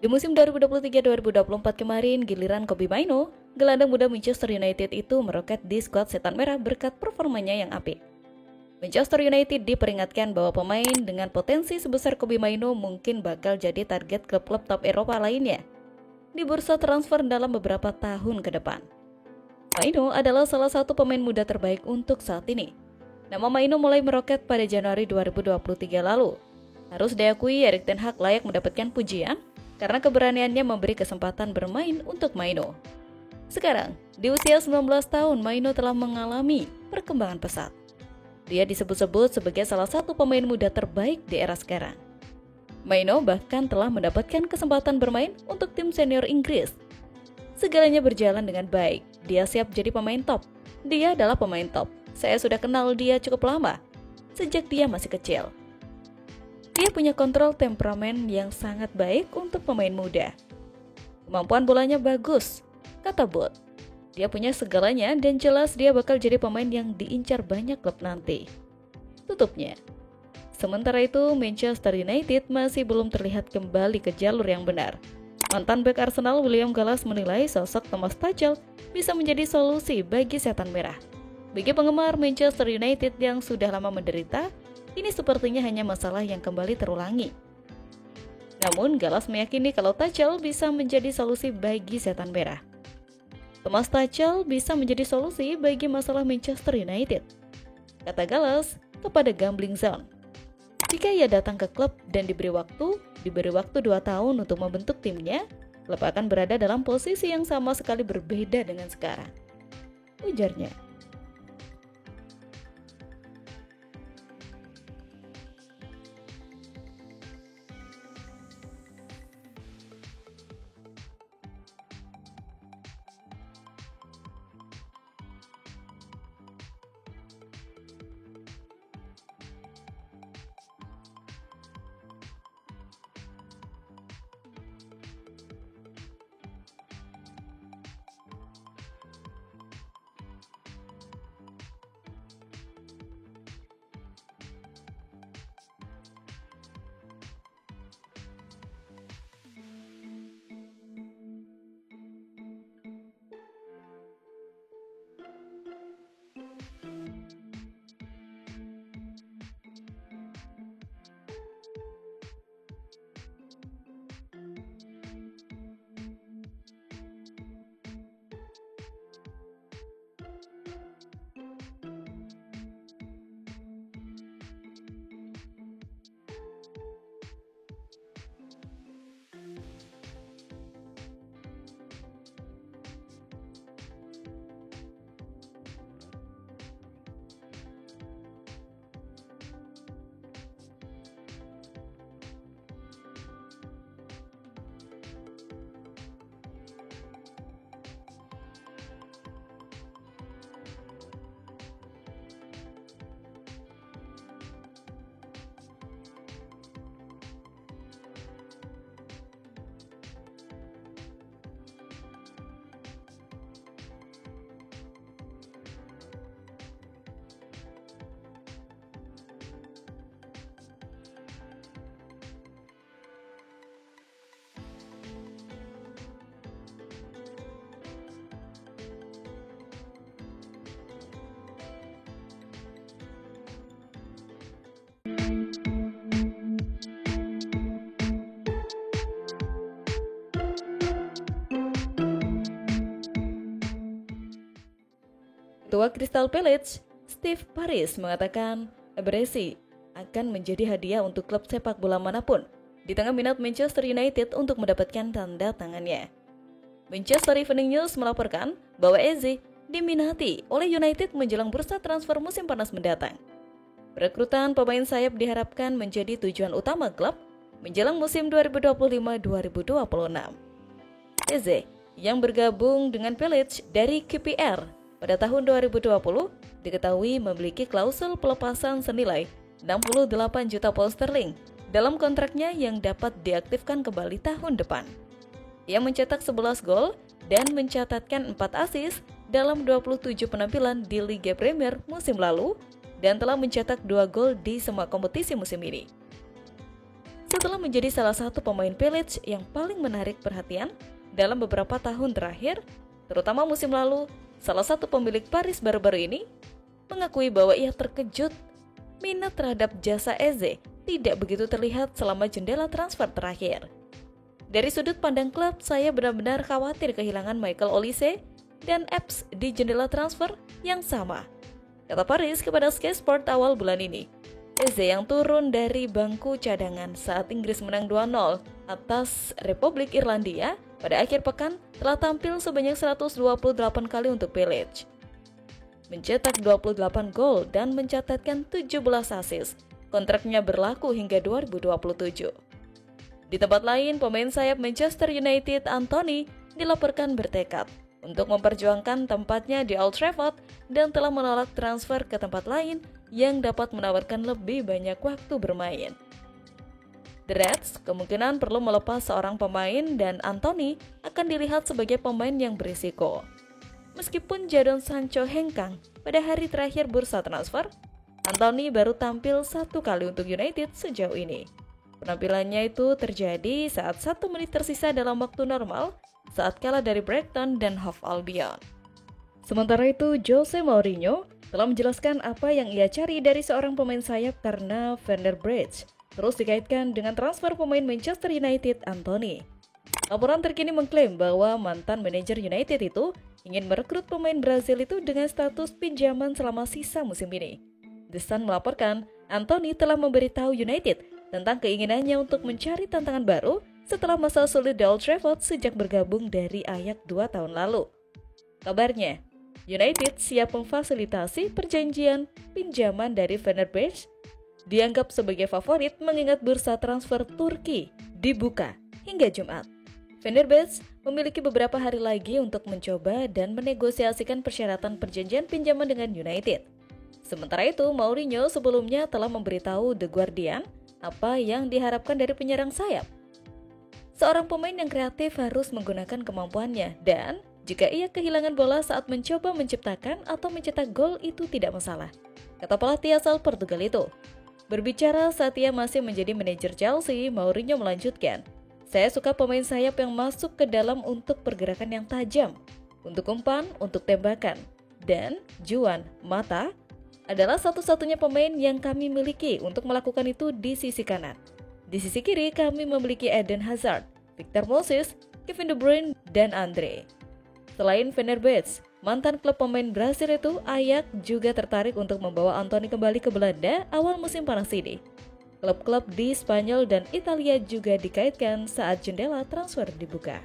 Di musim 2023-2024 kemarin, giliran Kobbie Mainoo, gelandang muda Manchester United itu meroket di skuad Setan Merah berkat performanya yang apik. Manchester United diperingatkan bahwa pemain dengan potensi sebesar Kobbie Mainoo mungkin bakal jadi target klub-klub top Eropa lainnya di bursa transfer dalam beberapa tahun ke depan. Mainoo adalah salah satu pemain muda terbaik untuk saat ini. Nama Mainoo mulai meroket pada Januari 2023 lalu. Harus diakui Erik ten Hag layak mendapatkan pujian karena keberaniannya memberi kesempatan bermain untuk Mainoo. Sekarang, di usia 19 tahun, Mainoo telah mengalami perkembangan pesat. Dia disebut-sebut sebagai salah satu pemain muda terbaik di era sekarang. Mainoo bahkan telah mendapatkan kesempatan bermain untuk tim senior Inggris. Segalanya berjalan dengan baik. Dia siap jadi pemain top. Dia adalah pemain top. Saya sudah kenal dia cukup lama, sejak dia masih kecil. Dia punya kontrol temperamen yang sangat baik untuk pemain muda. Kemampuan bolanya bagus, kata Booth. Dia punya segalanya dan jelas dia bakal jadi pemain yang diincar banyak klub nanti. Tutupnya. Sementara itu, Manchester United masih belum terlihat kembali ke jalur yang benar. Mantan bek Arsenal William Gallas menilai sosok Thomas Tuchel bisa menjadi solusi bagi Setan Merah. Bagi penggemar Manchester United yang sudah lama menderita, ini sepertinya hanya masalah yang kembali terulangi. Namun, Gallas meyakini kalau Tuchel bisa menjadi solusi bagi Setan Merah. Thomas Tuchel bisa menjadi solusi bagi masalah Manchester United, kata Gallas kepada Gambling Zone. Jika ia datang ke klub dan diberi waktu 2 tahun untuk membentuk timnya, klub akan berada dalam posisi yang sama sekali berbeda dengan sekarang, ujarnya. Ketua Crystal Palace, Steve Paris mengatakan Eberechi akan menjadi hadiah untuk klub sepak bola manapun di tengah minat Manchester United untuk mendapatkan tanda tangannya. Manchester Evening News melaporkan bahwa Eze diminati oleh United menjelang bursa transfer musim panas mendatang. Perekrutan pemain sayap diharapkan menjadi tujuan utama klub menjelang musim 2025-2026. Eze yang bergabung dengan Palace dari QPR pada tahun 2020 diketahui memiliki klausul pelepasan senilai 68 juta pound sterling dalam kontraknya yang dapat diaktifkan kembali tahun depan. Ia mencetak 11 gol dan mencatatkan 4 assist dalam 27 penampilan di Liga Premier musim lalu dan telah mencetak 2 gol di semua kompetisi musim ini. Setelah menjadi salah satu pemain Village yang paling menarik perhatian dalam beberapa tahun terakhir, terutama musim lalu, salah satu pemilik Paris baru-baru ini mengakui bahwa ia terkejut minat terhadap jasa Eze tidak begitu terlihat selama jendela transfer terakhir. Dari sudut pandang klub, saya benar-benar khawatir kehilangan Michael Olise dan Epps di jendela transfer yang sama, kata Paris kepada Sky Sport awal bulan ini. Eze yang turun dari bangku cadangan saat Inggris menang 2-0 atas Republik Irlandia pada akhir pekan telah tampil sebanyak 128 kali untuk Village, mencetak 28 gol dan mencatatkan 17 assist. Kontraknya berlaku hingga 2027. Di tempat lain, pemain sayap Manchester United Anthony dilaporkan bertekad untuk memperjuangkan tempatnya di Old Trafford dan telah menolak transfer ke tempat lain yang dapat menawarkan lebih banyak waktu bermain. The Reds kemungkinan perlu melepas seorang pemain dan Anthony akan dilihat sebagai pemain yang berisiko. Meskipun Jadon Sancho hengkang pada hari terakhir bursa transfer, Anthony baru tampil 1 kali untuk United sejauh ini. Penampilannya itu terjadi saat 1 menit tersisa dalam waktu normal saat kalah dari Brighton dan Hove Albion. Sementara itu, Jose Mourinho telah menjelaskan apa yang ia cari dari seorang pemain sayap karena Fenerbahce terus dikaitkan dengan transfer pemain Manchester United Anthony. Laporan terkini mengklaim bahwa mantan manajer United itu ingin merekrut pemain Brazil itu dengan status pinjaman selama sisa musim ini. The Sun melaporkan Anthony telah memberitahu United tentang keinginannya untuk mencari tantangan baru setelah masa sulit di Old Trafford sejak bergabung dari Ajax 2 tahun lalu. Kabarnya, United siap memfasilitasi perjanjian pinjaman dari Fenerbahce, dianggap sebagai favorit mengingat bursa transfer Turki dibuka hingga Jumat. Fenerbahce memiliki beberapa hari lagi untuk mencoba dan menegosiasikan persyaratan perjanjian pinjaman dengan United. Sementara itu, Mourinho sebelumnya telah memberitahu The Guardian apa yang diharapkan dari penyerang sayap. Seorang pemain yang kreatif harus menggunakan kemampuannya dan jika ia kehilangan bola saat mencoba menciptakan atau mencetak gol itu tidak masalah, kata pelatih asal Portugal itu. Berbicara saat ia masih menjadi manajer Chelsea, Mourinho melanjutkan, "Saya suka pemain sayap yang masuk ke dalam untuk pergerakan yang tajam, untuk umpan, untuk tembakan. Dan Juan Mata adalah satu-satunya pemain yang kami miliki untuk melakukan itu di sisi kanan. Di sisi kiri kami memiliki Eden Hazard, Victor Moses, Kevin De Bruyne, dan Andre." Selain Fenerbahce, mantan klub pemain Brasil itu, Ajax juga tertarik untuk membawa Anthony kembali ke Belanda awal musim panas ini. Klub-klub di Spanyol dan Italia juga dikaitkan saat jendela transfer dibuka.